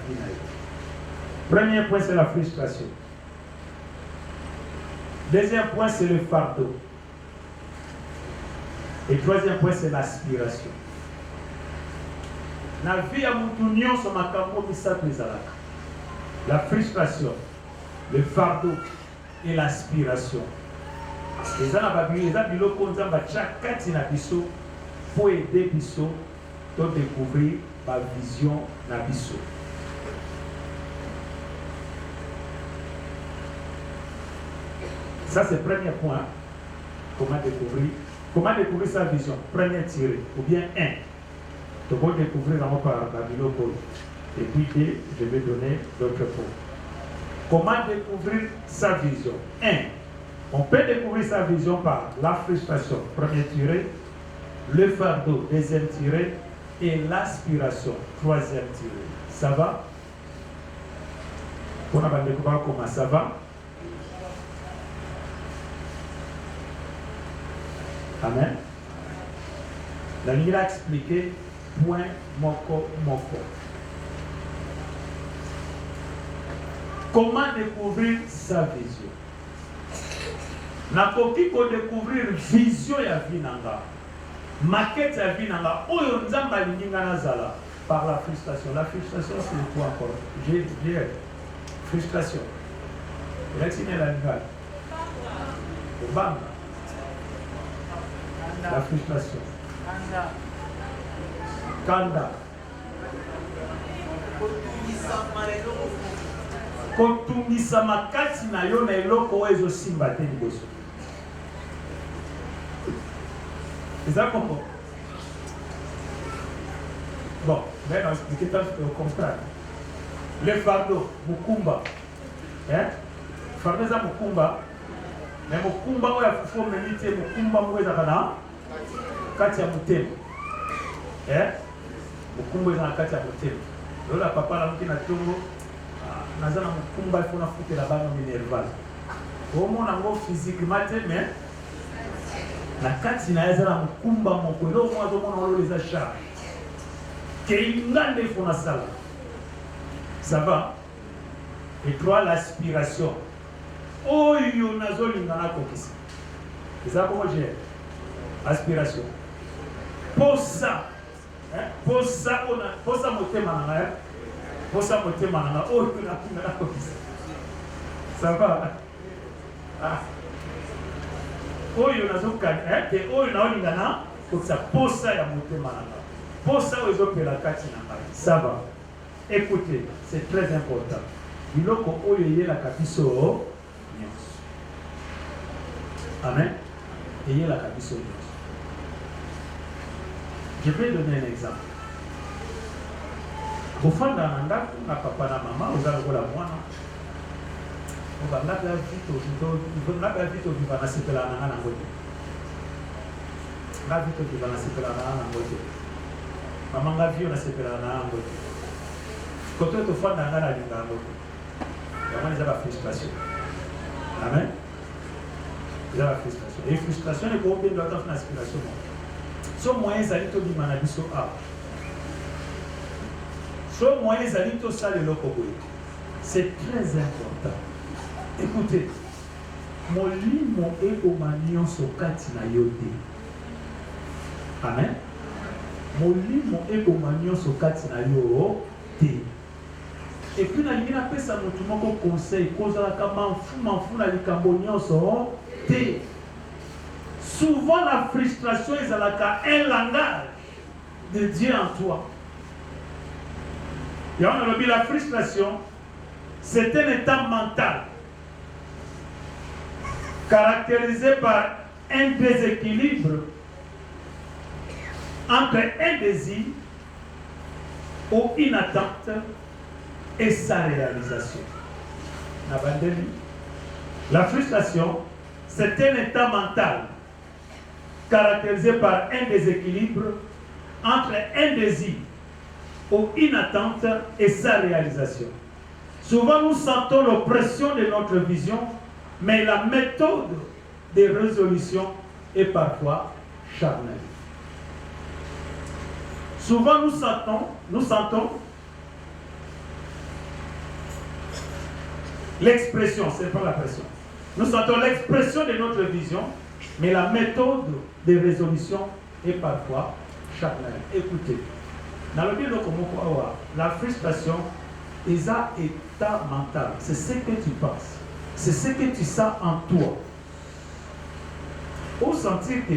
Premier point, c'est la frustration. Deuxième point, c'est le fardeau. Et troisième point, c'est l'aspiration. La vie à Moutounion, c'est ma la frustration, le fardeau et l'aspiration. Les gens pour aider Bisso à découvrir ma vision na Bisso. Ça, c'est le premier point. Comment découvrir sa vision? Premier tiré, ou bien 1. Tu peux découvrir en par Babylone. Et puis 2, je vais donner d'autres points. Comment découvrir sa vision? 1. On peut découvrir sa vision par la frustration, premier tiré, le fardeau, deuxième tiré, et l'aspiration, troisième tiré. Ça va? On va découvrir comment ça va. Amen. La Bible a expliqué point moko. Comment découvrir sa vision? Nakoki ko découvrir vision ya vinanga. Maquette ya vinanga. Oyo nzamba linga nazala par la frustration. La frustration c'est quoi encore? J'ai frustration. L'exine la nouvelle. Obama. La frustration. Kanda. Kotumisa makati na yo na eloko oyo ezosimba te liboso. Eza kombo. Bon, maintenant expliquer tant que vous comprenez. Le fardeau, mukumba. Fardeau za mukumba. Mais mukumba oyo afufo memite mukumba mwe za kana kati ya mutema. Mukumba eza na kati ya mutema. Lola papa la mukina tongo nazana mukumba il faut na foutre la bano minerval. Omona ngo physiquement mais na kati na ezala mukumba moko lo mwa zo mona lo les achats. Que ngande il faut na sala. Ça va? Et 3 l'aspiration. Oyo nazolinga na kokisa. Ça comment j'ai aspiration. Posa. Posa ona posa motema na posa motema na oyo na kokisa. Ça va? Ah. Oyo nazoka que oyo naolinga na kokisa posa ya motema na. Posa oyo pela kati na ngai. Ça va? Écoutez, c'est très important. Biloko oyo yela kabiso. Amen. Et la cabine. Je vais donner un exemple. Vous faites un papa et maman, vous avez la moine. Vous avez la vie au vivant, c'est la nana en côté. La vie au vivant, c'est la nana en côté. Maman, la vie, on a c'est la nana en côté. Quand tu fais un nana en côté, il y a la frustration. Amen. Il y a la frustration. Et la frustration est combien de temps d'aspiration. Son moyen d'aller au dimanabiso A. Son moyen d'aller au salle de l'Okoboé. C'est très important. Écoutez, mon limo est au manion so katina yote. Amen. Mon limo est au manion so katina yote. Et puis, il y a un conseil, souvent la frustration est un langage de Dieu en toi. Et on a dit la frustration, c'est un état mental caractérisé par un déséquilibre entre un désir ou une attente et sa réalisation. La frustration, c'est un état mental caractérisé par un déséquilibre entre un désir ou une attente et sa réalisation. Souvent, nous sentons l'oppression de notre vision, mais la méthode de résolution est parfois charnelle. Souvent, nous sentons l'expression, c'est pas la pression. Nous sentons l'expression de notre vision, mais la méthode de résolution est parfois charnelle. Écoutez, dans le bien de la frustration est un état mental. C'est ce que tu penses. C'est ce que tu sens en toi. Au sentir que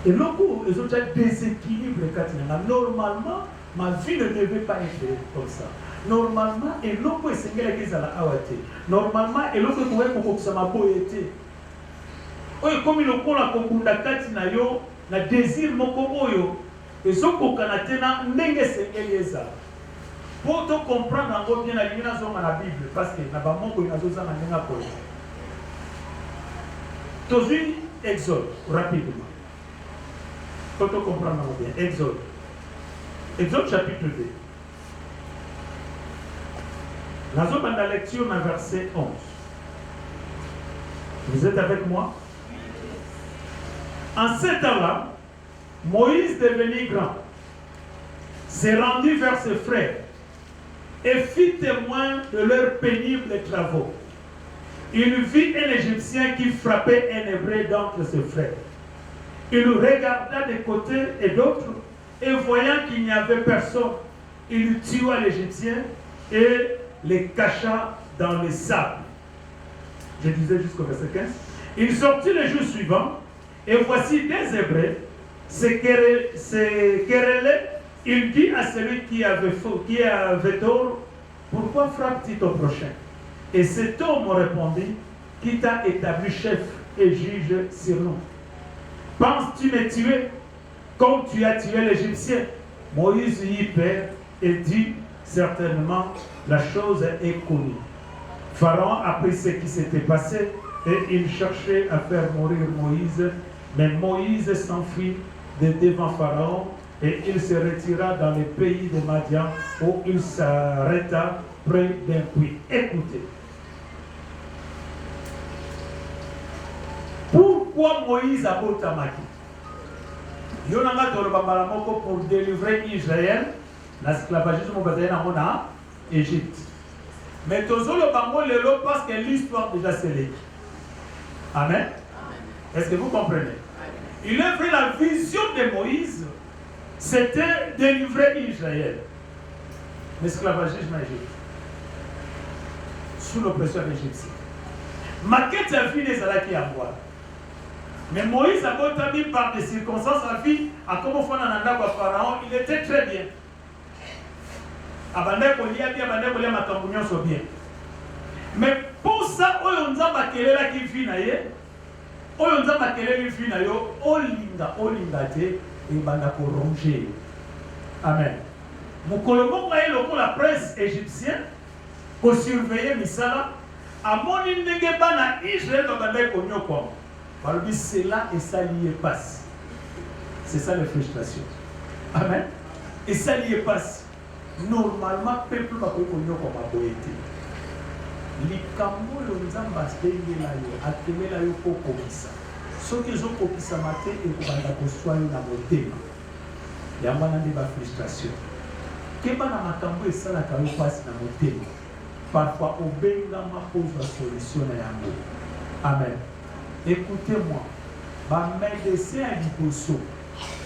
et loko les autres déséquilibre normalement ma vie ne devait pas être comme ça. Normalement et loko esengela kezala awate. Normalement et loko ko kokokisa maboyete. Oyo comme lokola kokunda kati na yo na désir moko oyo ezokoka na tena ndenge sengeli ezala. Pour te comprendre encore bien la ligne dans la Bible parce que na ba moko inazoza na ndenga ko. Tozi Exode rapidement. Pour te comprendre bien, Exode. Exode chapitre 2. Nous avons dans la lecture dans verset 11. Vous êtes avec moi? En ce temps-là, Moïse devenu grand, s'est rendu vers ses frères et fit témoin de leurs pénibles travaux. Il vit un Égyptien qui frappait un Hébreu d'entre ses frères. Il regarda de côté et d'autre, et voyant qu'il n'y avait personne, il tua l'Égyptien et les cacha dans les sables. Je disais jusqu'au verset 15. Il sortit le jour suivant, et voici des Hébreux se querellaient. Il dit à celui qui avait tort, pourquoi frappes-tu ton prochain? Et cet homme répondit, qui t'a établi chef et juge sur nous? Penses-tu me tuer comme tu as tué l'Égyptien? Moïse y perd et dit, certainement, la chose est connue. Pharaon apprit ce qui s'était passé et il cherchait à faire mourir Moïse. Mais Moïse s'enfuit de devant Pharaon et il se retira dans le pays de Madian où il s'arrêta près d'un puits. Écoutez. Pourquoi Moïse a botamaki? Yonanga tolobambala moko pour délivrer Israël l'esclavagisme en Égypte. Mais tozolo bango lelo parce que l'histoire déjà scellée. Amen. Est-ce que vous comprenez? Il a pris la vision de Moïse, c'était délivrer Israël. L'esclavagisme en Égypte. Sous l'oppression égyptienne. Maquette a fini les alaki à moi. Mais Moïse a été mis par des circonstances à vie, à comment faire un andako à Pharaon, il était très bien. Abandé Kolia bien, abandé Kolia Matambunion so bien. Mais pour ça, on a bakélé là qui vit naïe, on a bakélé qui vit naïe, olinga te, et banda ko ronger. Amen. Moukolomon a eu la presse égyptienne pour surveiller Misala, à mon indégué bana Israël abandé Konyo Kwam. C'est là et ça y est passe. C'est ça la frustration. Amen. Et ça y est passe. Normalement, le peuple va reconnaître comme a poété. Les camons, les zambas, les ateliers, les kokobisa. Ceux qui ont kokisa maté et qui vont construire dans le thème. Il y a une frustration. Qu'est-ce que makambo et ça la passe dans le thème. Parfois, au benga ma pose la solution à yango. Amen. Écoutez-moi, ma médecin a dit pour ça.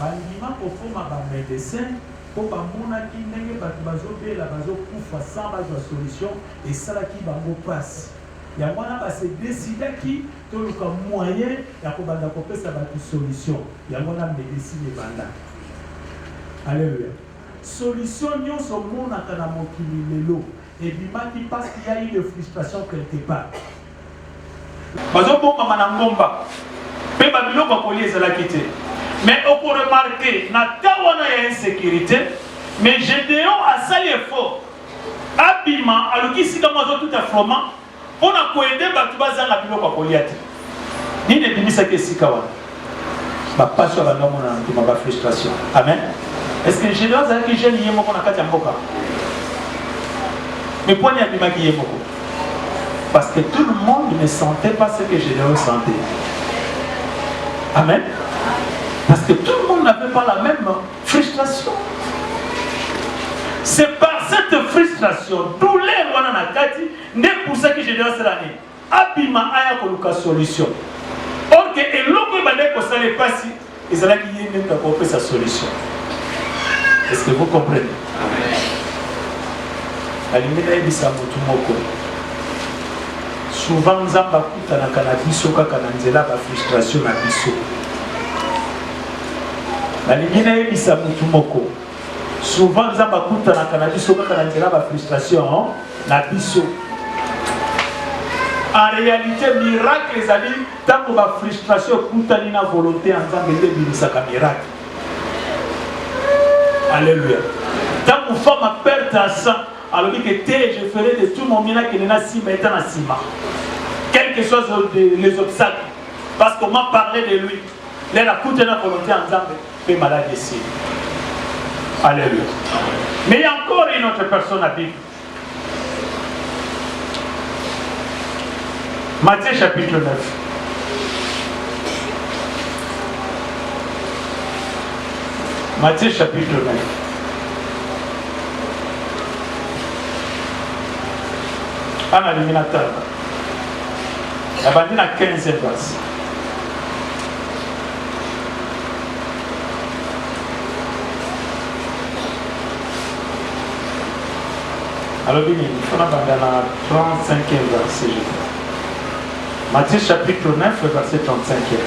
Bandima pour faire ma médecin pour ma monaki n'engé pas bazo bé la bazo kufa sans bazo solution et ça là qui bango passe. Ya mwana ba se décider qui to le moyen ya ko banda ko pesa ba solution. Ya mwana médecine banda. Alléluia. solution nyonso monaka na mokili lelo ebimaki parce qu'il y a eu de frustration quelque part. Bazobomba na ngomba pe babiloko akoli ezalaki te. Mais on peut remarquer na tawana ya insécurité mais Gédéon asali effort abima alukisi kama tout affrement pour na koaider batu bazanga biloko akolia te. Nini ebimisaki esika wana bapasi ya bandomo na ntima ba frustration. Amen. Est-ce que Gédéon azalaki jeune ye moko na kati ya mboka? Mais pourquoi il y a qui est beaucoup? Parce que tout le monde ne sentait pas ce que Gédéon sentait. Amen. Parce que tout le monde n'avait pas la même frustration. C'est par cette frustration, douleur wana na kati, n'est pour ça que Gédéon s'est l'année. Abima aya koluka solution. Or que eloko bande ko sale pasi, ezala ki yende ka ko sa solution. Est-ce que vous comprenez? Alimina ebisa mutu moko. Souvent nzamba kutana kana biso kaka na nzela ba frustration na biso. Alimina ebisa mutu moko. Souvent nzamba kutana kana biso kaka na nzela ba frustration na biso. En réalité miracle ezali tango ba frustration kutani na volonté nzambe ndebisa ka miracle. Alléluia. Tango femme perte à sang alors que je ferai de tout mon bien qui n'est pas si maintenant à ciment. Quel que soient les obstacles. Parce qu'on m'a parlé de lui. Là, la coûte de la volonté en Zambé, fait malade ici. Alléluia. Mais il y a encore une autre personne à Bible. Matthieu chapitre 9. Matthieu chapitre 9. Ana eliminateur. La bandine à 15e place. Alors, il faut la 35e verset. Matthieu chapitre 9, verset 35e.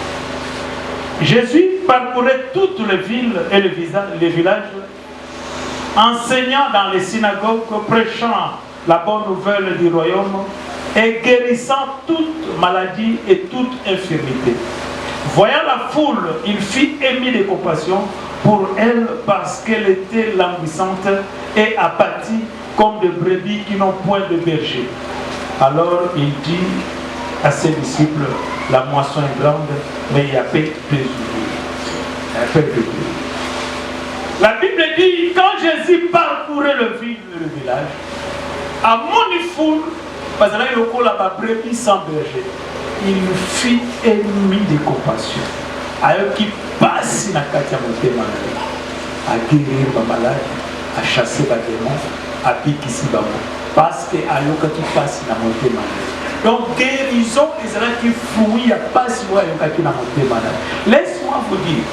Jésus parcourait toutes les villes et les villages, enseignant dans les synagogues, prêchant la bonne nouvelle du royaume et guérissant toute maladie et toute infirmité. Voyant la foule, il fit ému de compassion pour elle parce qu'elle était languissante et apathie comme des brebis qui n'ont point de berger. Alors il dit à ses disciples, la moisson est grande, mais il y a peu de La Bible dit, quand Jésus parcourait le village, à Monifoul, parce que là, il y a la brebis sans berger, il fit ému de compassion. Alors qu'il passe dans la Katia à guérir les malades, à chasser les démons, à piquer les démons. Parce que alors qu'il passe dans la montée malade. Donc, guérison, Israël qui fouille, à passe dans la montée malade. Laisse-moi vous dire,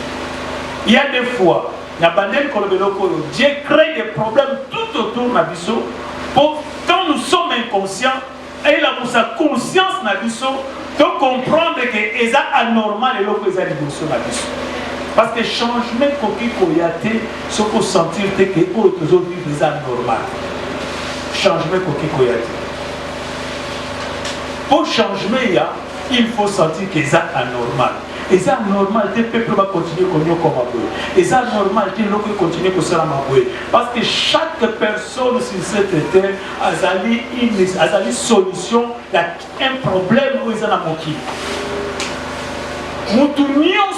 il y a des fois, Dieu crée des problèmes tout autour de la vie. Quand nous sommes inconscients, et là, pour sa conscience, de comprendre que c'est anormal et que c'est l'émotion. Parce que changement qu'il y a, ce qu'on sentir que aujourd'hui c'est anormal. Changement qu'il y a. Pour changement, il faut sentir que c'est anormal. Et c'est anormal que le peuple va continuer comme un. Et c'est anormal que le peuple continue comme ça. Parce que chaque personne sur cette terre a une solution à un problème où il y a un moki. Nous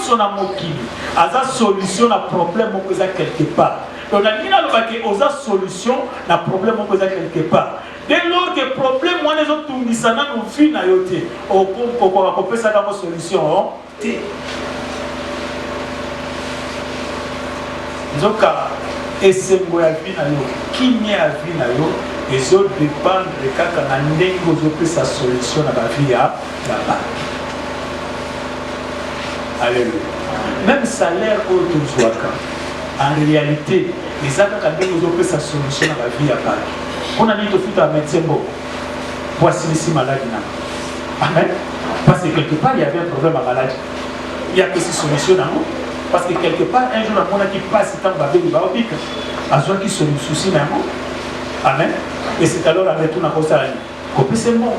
sommes en moki. Il y a une solution à un problème où il y a quelque part. Donc, il y a une solution à un problème où il y a quelque part. Dès lors que le problème, on est tous les gens qui ont fait une solution. Nzoka esengo ya vie na yo kimia ya vie na yo ezo dépendre kaka na ndenge ozopesa solution na ba vie ya bato. Alléluia. Même salaire oyo tozwaka en réalité eza kaka ndenge ozopesa solution na ba vie ya bato. On a dit tofuta médecin moko pour asilisi maladie na. Amen. Parce que quelque part il y avait un problème à maladie. Il y a que ces solutions dans nous. Parce que quelque part, un jour, on a qui passe tant de babé, il va au pic. À ceux qui sont soucis même. Amen. Et c'est alors à retour à cause de c'est mort.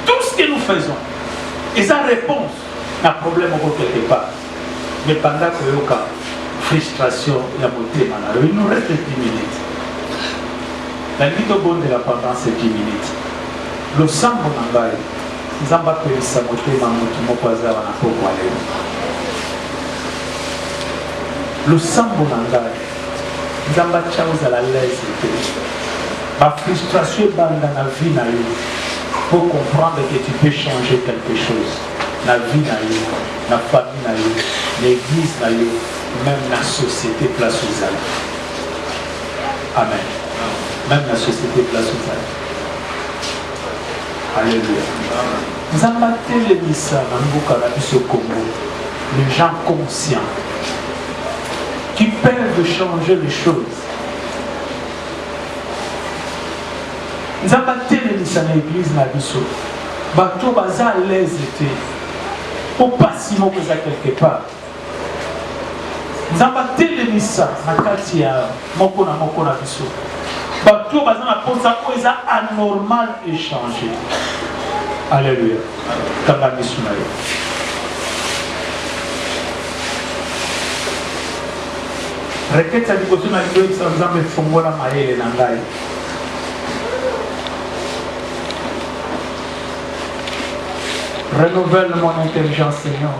Tout ce que nous faisons, et sa réponse n'a problème encore quelque part. Mais pendant que y a frustration, il y a beauté, il nous reste 10 minutes. La limite au bon de la pendant c'est 10 minutes. Le sang mon engaille, nous avons pas pu saboter ma moto mokaza wana pour aller. Le sang mon engaille, nous avons pas chose à la l'aise. Ma frustration dans la vie na yo pour comprendre que tu peux changer quelque chose. La vie na yo, la famille na yo, l'église na yo, même la société place aux hommes. Amen. Même la société place aux hommes. Alléluia. Nous avons battu les missa dans le Congo. Les gens conscients qui peuvent changer les choses. Nous avons battu les missa dans l'église na biso. Bateau baza les étés. Pour passer mon quelque part. Nous avons battu les missa na katia moko na biso. Bateau baza na posa ko eza anormal échanger. Alléluia. Kanga missionnaire. Requête à l'époque na lieu ça nous a mis fongola maele na ngai. Renouvelle mon intelligence, Seigneur.